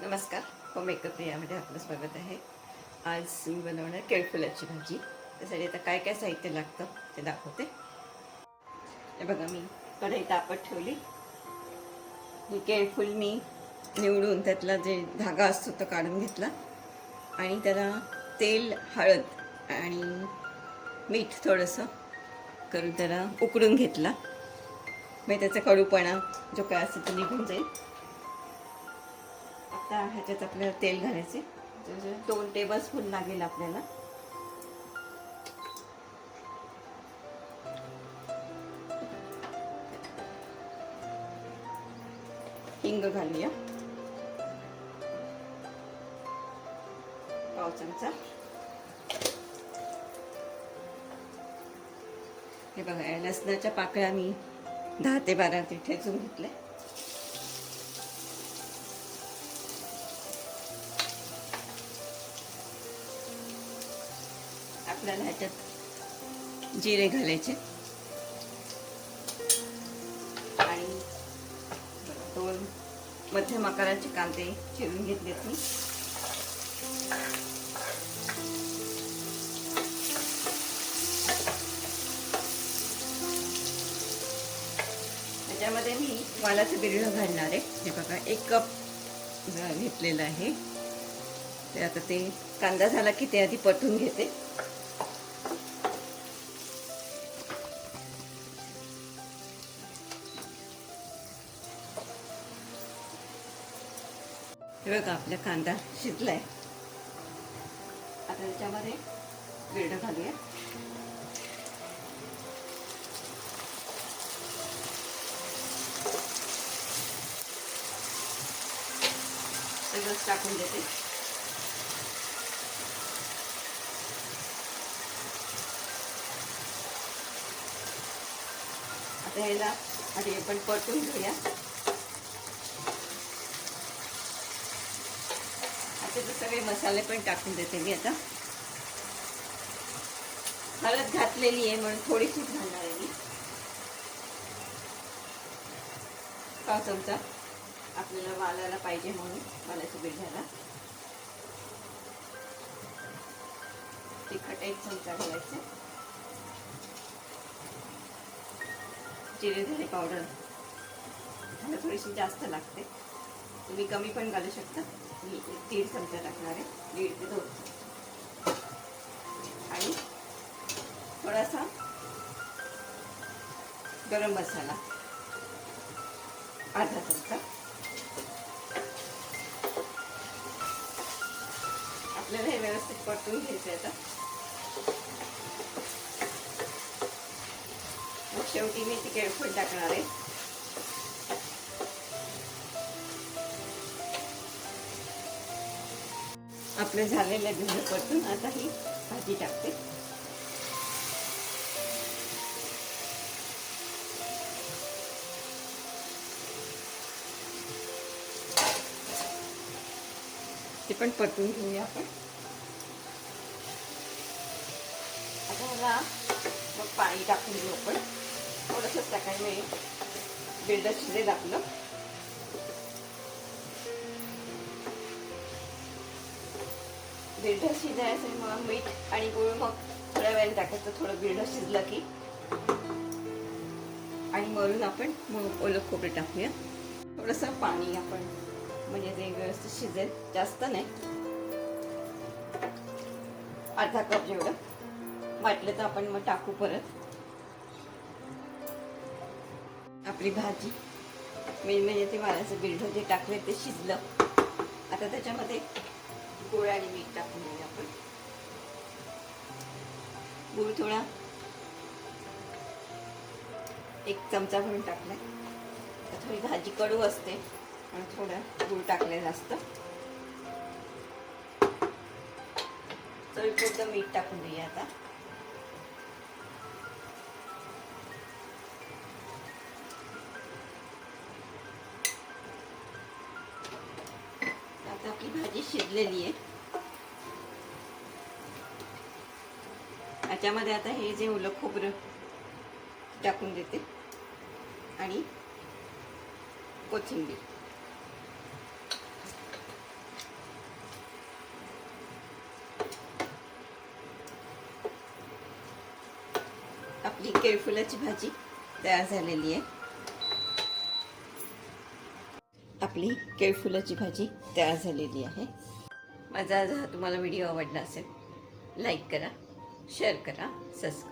नमस्कार. Home makeup यामध्ये आपलं स्वागत आहे. आज मी बनवणार केळफुलाची भाजी. त्यासाठी आता काय काय साहित्य लागतं ते दाखवते. हे बघा, मी कढई तापत ठेवली. हे केळफूल मी निवडून त्यातला जे धागा असतो तो काढून घेतला आणि त्याला तेल, हळद आणि मीठ थोडंसं करून त्याला उकडून घेतला. मग त्याचा कडूपणा जो काय असेल तो निघून जाईल. आता ह्याच्यात आपल्याला तेल घालायचे. 2 टेबलस्पून लागेल आपल्याला. हिंग घालूया, पाव चमचा. हे बघा, या लसणाच्या पाकळ्या मी 10 ते 12 ते ठेचून घेतले. आपल्याला ह्याच्यात जिरे घालायचे आणि 2 मध्यम आकाराचे कांदे चिरून घेतलेत मी. त्याच्यामध्ये मी वालाचे बिरडं घालणार आहे. हे बघा, 1 कप घेतलेलं आहे. ते आता ते कांदा झाला की ते आधी परतून घेते. हे बघा, आपला कांदा शिजलाय. आता त्याच्यामध्ये बिरडं घालूया. सगळंच टाकून देते. आता ह्याला आधी आपण परतून घेऊया. आता सगळे मसाले पण टाकून देते मी. आता हळद घातलेली आहे म्हणून थोडीशीच घालणार आहे मी. पाव चमचा आपल्याला वालायला पाहिजे म्हणून वालाच्या बिरड्याला. तिखट 1 चमचा घालायचे. जिरे धने पावडर थोडीशी जास्त लागते, तुम्ही कमी पण घालू शकता. मी 1.5 चमचा टाकणार आहे, 1.5 ते 2. आणि थोडासा गरम मसाला अर्धा चमचा. आपल्याला हे व्यवस्थित परतून घ्यायचं. आता मग शेवटी मी ती केळफूल टाकणार आहे. आपले झालेले बिरडं परतून आता ही भाजी टाकते. ते पण परतून घेऊया आपण. आता ह्याला मग पाणी टाकून घेऊ आपण. थोडंसंच टाकायला मिळेल, बिरडं शिजेल आपलं. बिरडं शिजायचं मग मीठ आणि गूळ मग थोड्या वेळाने टाकायचं. थोडं बिरडं शिजलं की. आणि वरून आपण मग ओलं खोबरं टाकूया. थोडंसं पाणी आपण, म्हणजे ते व्यवस्थित शिजेल. जास्त नाही, अर्धा कप जेवढं. वाटलं तर आपण मग टाकू परत. आपली भाजी मेन म्हणजे ते वालाचं बिरडं जे टाकले ते शिजलं. आता त्याच्यामध्ये गूळ आणि मीठ टाकून देऊया आपण. गूळ थोडा 1 चमचा भरून टाकलाय. थोडी भाजी कडू असते आणि थोडा गूळ टाकले जास्त. चवीपुरतं मीठ टाकून देऊया. आता आपली भाजी शिजलेली आहे. याच्यामध्ये आता हे जे ओलं खोबरं टाकून देते आणि कोथिंबीर. आपली केळफुलाची भाजी तयार झालेली आहे. आपली केळफुलाची भाजी तयार झालेली आहे. माझा आज हा तुम्हाला व्हिडिओ आवडला असेल, लाईक करा, शेअर करा, सबस्क्राईब